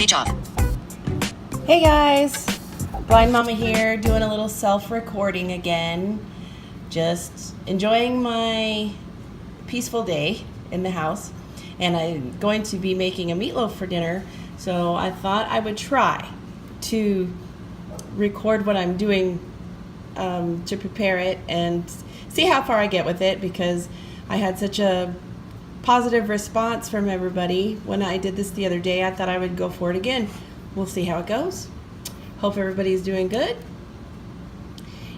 Speech off. Hey guys, Blind Mama here, doing a little self-recording again. Just enjoying my peaceful day in the house. And I'm going to be making a meatloaf for dinner. So I thought I would try to record what I'm doing to prepare it and see how far I get with it, because I had such a positive response from everybody when I did this the other day. I thought I would go for it again. We'll see how it goes. Hope everybody's doing good.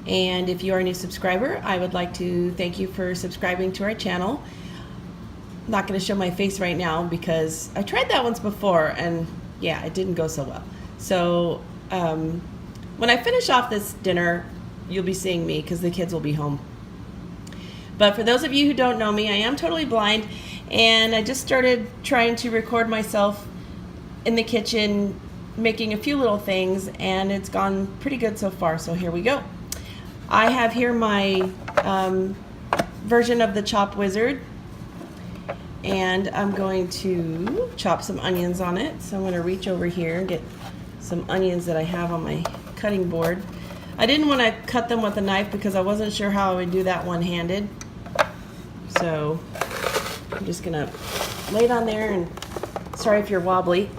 And if you are a new subscriber, I would like to thank you for subscribing to our channel. I'm not going to show my face right now because I tried that once before and yeah, it didn't go so well. So when I finish off this dinner, you'll be seeing me because the kids will be home. But for those of you who don't know me, I am totally blind, and I just started trying to record myself in the kitchen making a few little things, and it's gone pretty good so far. So here we go. I have here my version of the Chop Wizard, and I'm going to chop some onions on it. So I'm going to reach over here and get some onions that I have on my cutting board. I didn't want to cut them with a knife because I wasn't sure how I would do that one-handed. So I'm just going to lay it on there, and sorry if you're wobbly.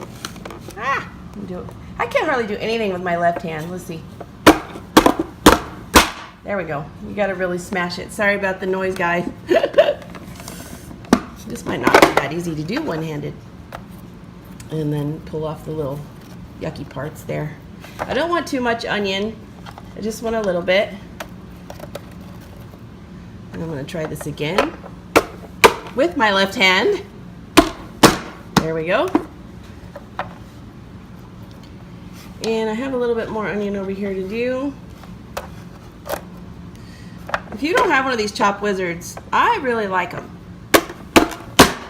I can't hardly do anything with my left hand. Let's see. There we go. You got to really smash it. Sorry about the noise, guys. This might not be that easy to do one-handed. And then pull off the little yucky parts there. I don't want too much onion. I just want a little bit. And I'm going to try this again with my left hand. There we go. And I have a little bit more onion over here to do. If you don't have one of these Chop Wizards, I really like them.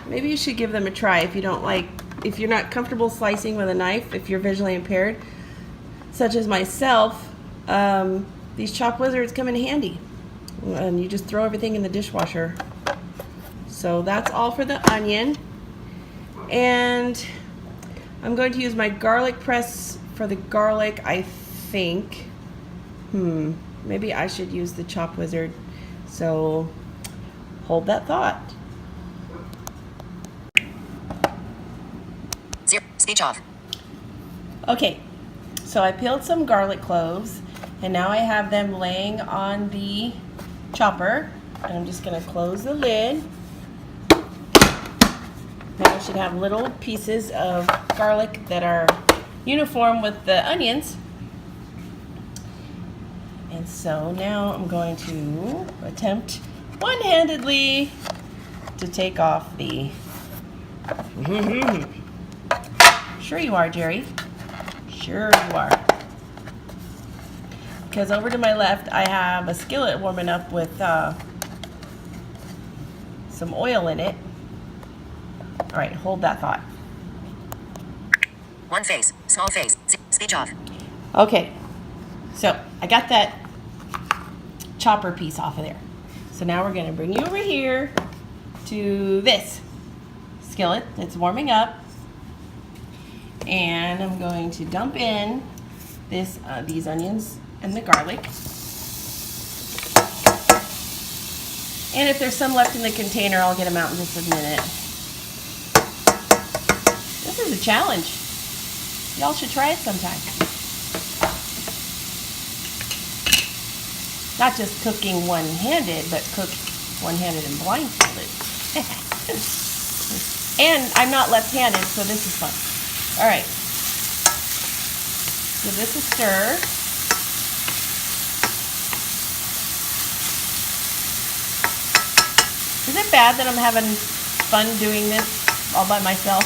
Maybe you should give them a try if you don't like, if you're not comfortable slicing with a knife, if you're visually impaired, such as myself. These Chop Wizards come in handy, and you just throw everything in the dishwasher. So that's all for the onion, and I'm going to use my garlic press for the garlic. I think maybe I should use the Chop Wizard, so hold that thought. Speech off. Okay, so I peeled some garlic cloves, and now I have them laying on the chopper, and I'm just going to close the lid. Now I should have little pieces of garlic that are uniform with the onions. And so now I'm going to attempt one-handedly to take off the... Sure you are, Jerry. Sure you are. Because over to my left, I have a skillet warming up with some oil in it. All right, hold that thought. One face, small face. Speech off. Okay, so I got that chopper piece off of there. So now we're going to bring you over here to this skillet that's warming up. And I'm going to dump in these onions and the garlic. And if there's some left in the container, I'll get them out in just a minute. This is a challenge. Y'all should try it sometime. Not just cooking one-handed, but cook one-handed and blindfolded. And I'm not left-handed, so this is fun. All right, give this a stir. Is it bad that I'm having fun doing this all by myself?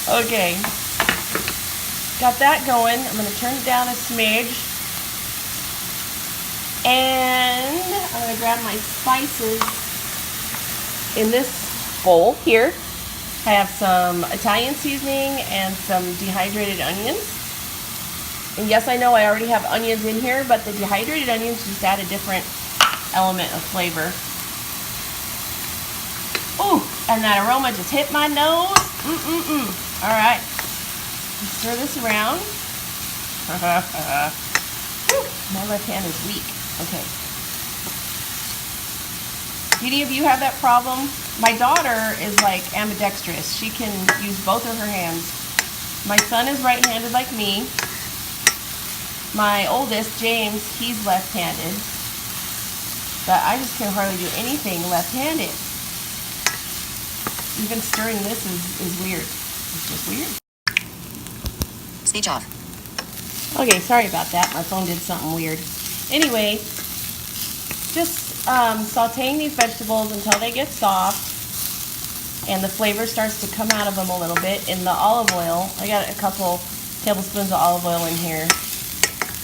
Okay, got that going. I'm going to turn it down a smidge. And I'm going to grab my spices in this bowl here. I have some Italian seasoning and some dehydrated onions. And yes, I know I already have onions in here, but the dehydrated onions just add a different element of flavor. Ooh, and that aroma just hit my nose. All right. Stir this around. My left hand is weak. Okay. Do any of you have that problem? My daughter is like ambidextrous. She can use both of her hands. My son is right-handed like me. My oldest, James, he's left-handed. But I just can hardly do anything left-handed. Even stirring this is weird. It's just weird. Speech off. Okay, sorry about that. My phone did something weird. Anyway, just sauteing these vegetables until they get soft and the flavor starts to come out of them a little bit in the olive oil. I got a couple tablespoons of olive oil in here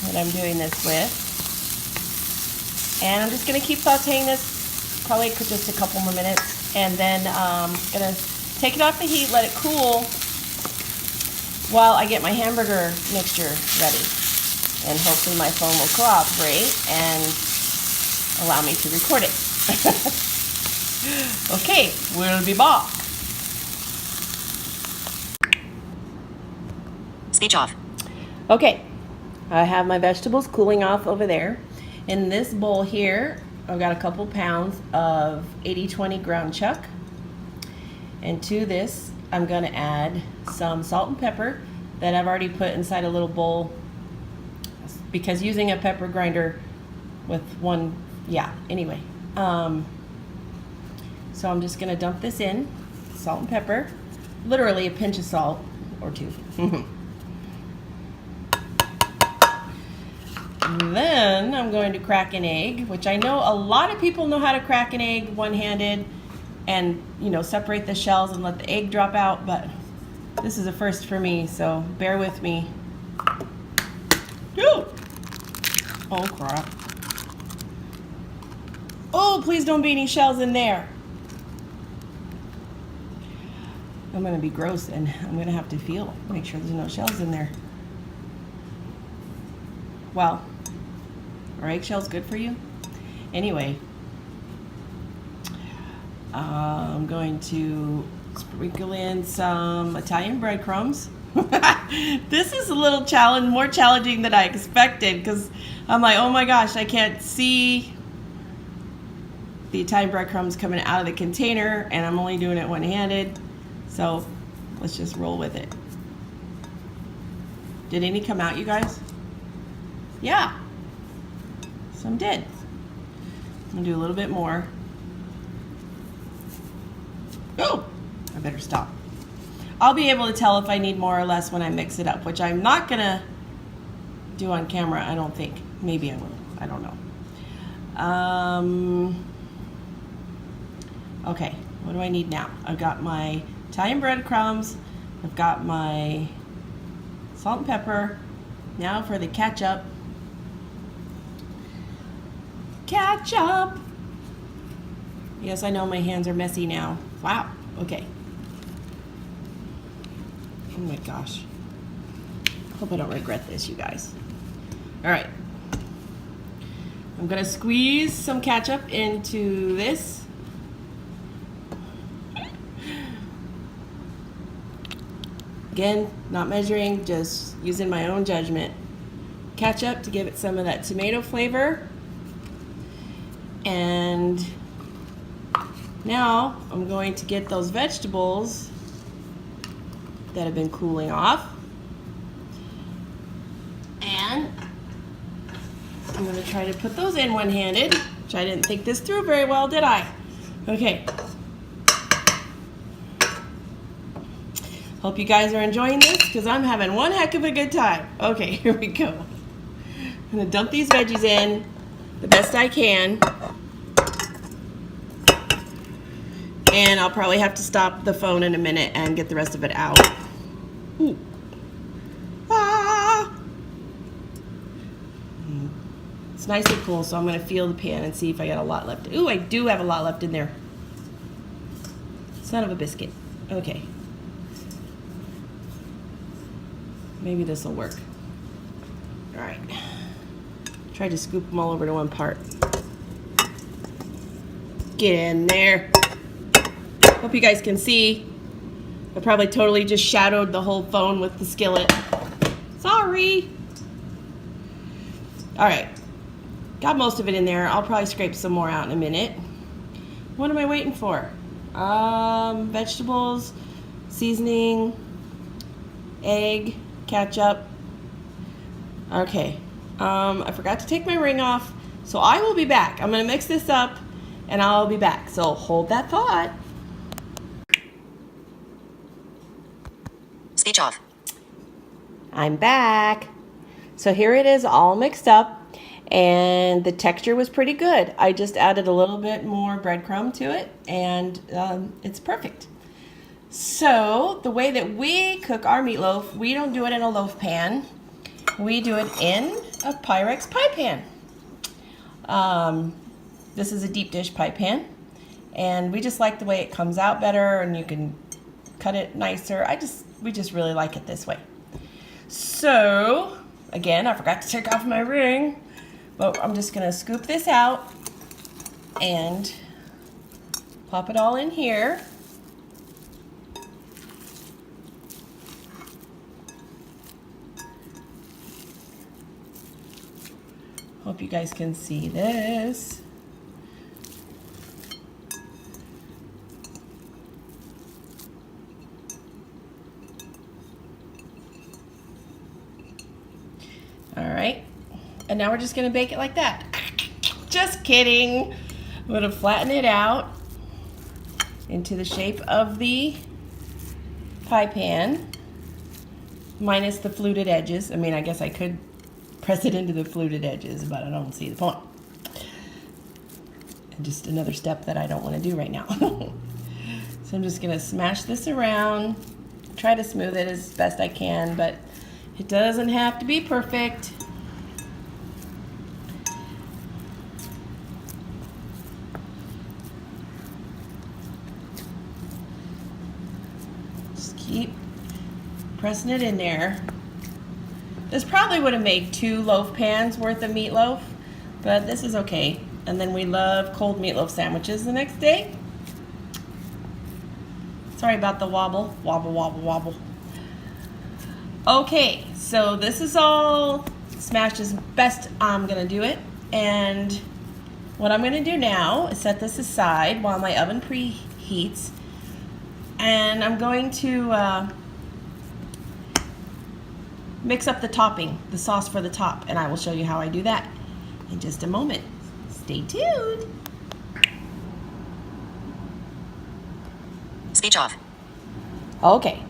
that I'm doing this with. And I'm just going to keep sauteing this probably for just a couple more minutes, and then I'm going to take it off the heat, let it cool while I get my hamburger mixture ready. And hopefully my phone will cooperate and allow me to record it. Okay, we'll be back. Speech off. Okay, I have my vegetables cooling off over there. In this bowl here, I've got a couple pounds of 80-20 ground chuck. And to this, I'm going to add some salt and pepper that I've already put inside a little bowl, because using a pepper grinder with one, yeah, anyway. So I'm just going to dump this in, salt and pepper, literally a pinch of salt or two. Then I'm going to crack an egg, which I know a lot of people know how to crack an egg one-handed and, you know, separate the shells and let the egg drop out, but this is a first for me, so bear with me. Ooh. Oh, crap. Oh, please don't be any shells in there. I'm going to be gross, and I'm going to have to make sure there's no shells in there. Well, are eggshells good for you? Anyway, I'm going to sprinkle in some Italian breadcrumbs. This is a little more challenging than I expected, because I'm like, oh my gosh, I can't see the Italian breadcrumbs coming out of the container, and I'm only doing it one-handed. So let's just roll with it. Did any come out, you guys? Yeah, some did. I'm gonna do a little bit more. Oh, I better stop. I'll be able to tell if I need more or less when I mix it up, which I'm not gonna do on camera, I don't think. Maybe I will, I don't know. Okay, what do I need now? I've got my Italian breadcrumbs, I've got my salt and pepper. Now for the ketchup. Ketchup! Yes, I know my hands are messy now. Wow, okay. Oh my gosh. Hope I don't regret this, you guys. All right. I'm gonna squeeze some ketchup into this. Again, not measuring, just using my own judgment. Ketchup to give it some of that tomato flavor. And now I'm going to get those vegetables that have been cooling off. And I'm going to try to put those in one-handed, which I didn't think this through very well, did I? Okay. Hope you guys are enjoying this, because I'm having one heck of a good time. Okay, here we go. I'm going to dump these veggies in the best I can. And I'll probably have to stop the phone in a minute and get the rest of it out. Ooh. Ah! It's nice and cool, so I'm going to feel the pan and see if I got a lot left. Ooh, I do have a lot left in there. Son of a biscuit. Okay. Maybe this will work. All right. Try to scoop them all over to one part. Get in there. Hope you guys can see. I probably totally just shadowed the whole phone with the skillet. Sorry. All right, got most of it in there. I'll probably scrape some more out in a minute. What am I waiting for? Vegetables, seasoning, egg, ketchup. Okay, I forgot to take my ring off, so I will be back. I'm gonna mix this up and I'll be back, so hold that thought. Speech off. I'm back. So here it is all mixed up and the texture was pretty good. I just added a little bit more breadcrumb to it and it's perfect. So the way that we cook our meatloaf, we don't do it in a loaf pan. We do it in a Pyrex pie pan. This is a deep dish pie pan and we just like the way it comes out better and you can cut it nicer. We just really like it this way. So again, I forgot to take off my ring, but I'm just gonna scoop this out and pop it all in here. Hope you guys can see this. All right, and now we're just gonna bake it like that. Just kidding. I'm gonna flatten it out into the shape of the pie pan, minus the fluted edges. I mean, I guess I could press it into the fluted edges, but I don't see the point. And just another step that I don't want to do right now. So I'm just gonna smash this around, try to smooth it as best I can, but it doesn't have to be perfect. Just keep pressing it in there. This probably would have made 2 loaf pans worth of meatloaf, but this is okay. And then we love cold meatloaf sandwiches the next day. Sorry about the wobble. Wobble, wobble, wobble. Okay, so this is all smashed as best I'm gonna do it. And what I'm gonna do now is set this aside while my oven preheats. And I'm going to mix up the topping, the sauce for the top, and I will show you how I do that in just a moment. Stay tuned. Speech off. Okay,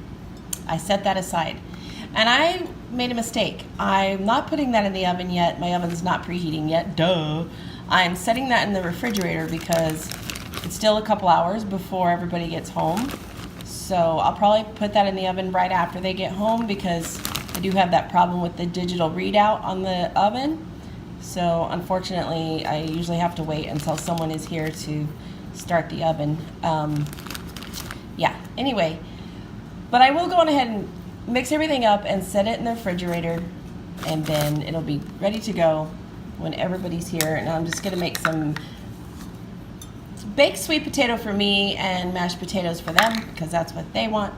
I set that aside. And I made a mistake. I'm not putting that in the oven yet. My oven's not preheating yet. Duh. I'm setting that in the refrigerator because it's still a couple hours before everybody gets home. So I'll probably put that in the oven right after they get home because I do have that problem with the digital readout on the oven. So unfortunately, I usually have to wait until someone is here to start the oven. Yeah, anyway. But I will go on ahead and mix everything up and set it in the refrigerator, and then it'll be ready to go when everybody's here. And I'm just gonna make some baked sweet potato for me and mashed potatoes for them because that's what they want.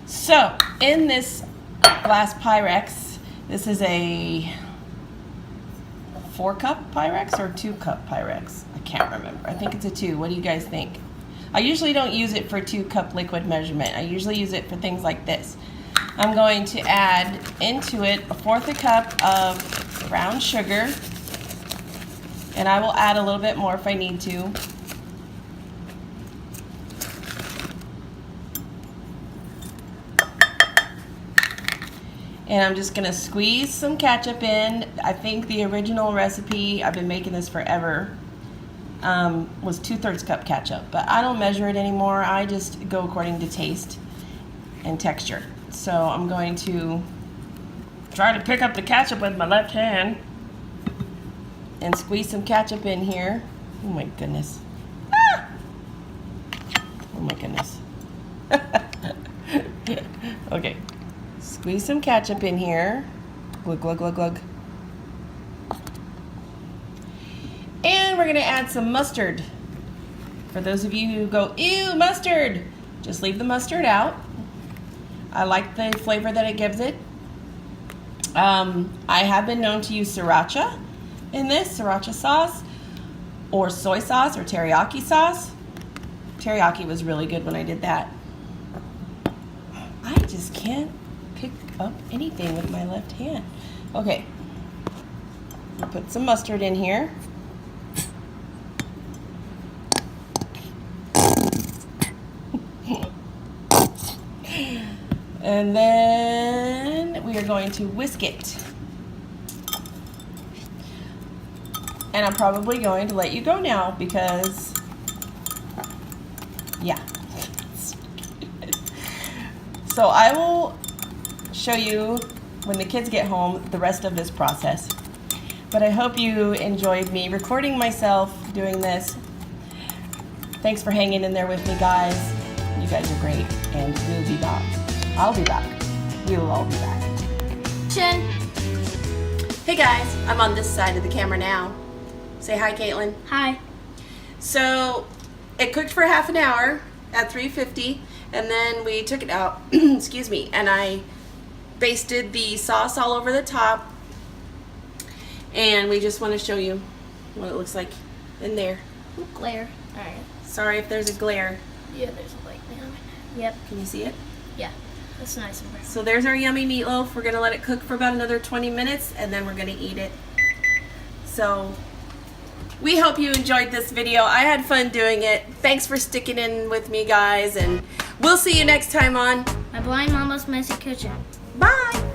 So in this glass Pyrex, this is a 4-cup Pyrex or 2-cup Pyrex? I can't remember. I think it's a 2. What do you guys think? I usually don't use it for 2-cup liquid measurement. I usually use it for things like this. I'm going to add into it 1/4 cup of brown sugar, and I will add a little bit more if I need to. And I'm just gonna squeeze some ketchup in. I think the original recipe, I've been making this forever, was 2/3 cup ketchup, but I don't measure it anymore. I just go according to taste and texture. So I'm going to try to pick up the ketchup with my left hand and squeeze some ketchup in here. Oh my goodness. Ah! Oh my goodness. Okay. Squeeze some ketchup in here. Glug, glug, glug, glug. And we're gonna add some mustard. For those of you who go, ew, mustard, Just leave the mustard out. I like the flavor that it gives it. I have been known to use sriracha in this, sriracha sauce, or soy sauce, or teriyaki sauce. Teriyaki was really good when I did that. I just can't pick up anything with my left hand. Okay, I'll put some mustard in here. And then we are going to whisk it. And I'm probably going to let you go now because, yeah. So I will show you when the kids get home the rest of this process. But I hope you enjoyed me recording myself doing this. Thanks for hanging in there with me, guys. You guys are great, and we'll be back. I'll be back. We will all be back. Chin. Hey guys, I'm on this side of the camera now. Say hi, Caitlin. Hi. So it cooked for half an hour at 350, and then we took it out, excuse me, and I basted the sauce all over the top, and we just want to show you what it looks like in there. Glare. Alright. Sorry if there's a glare. Yeah, there's a light now. Yep. Can you see it? Yeah. That's nice and bright. So there's our yummy meatloaf. We're gonna let it cook for about another 20 minutes, and then we're gonna eat it. So we hope you enjoyed this video. I had fun doing it. Thanks for sticking in with me, guys, and we'll see you next time on My Blind Mama's Messy Kitchen. Bye.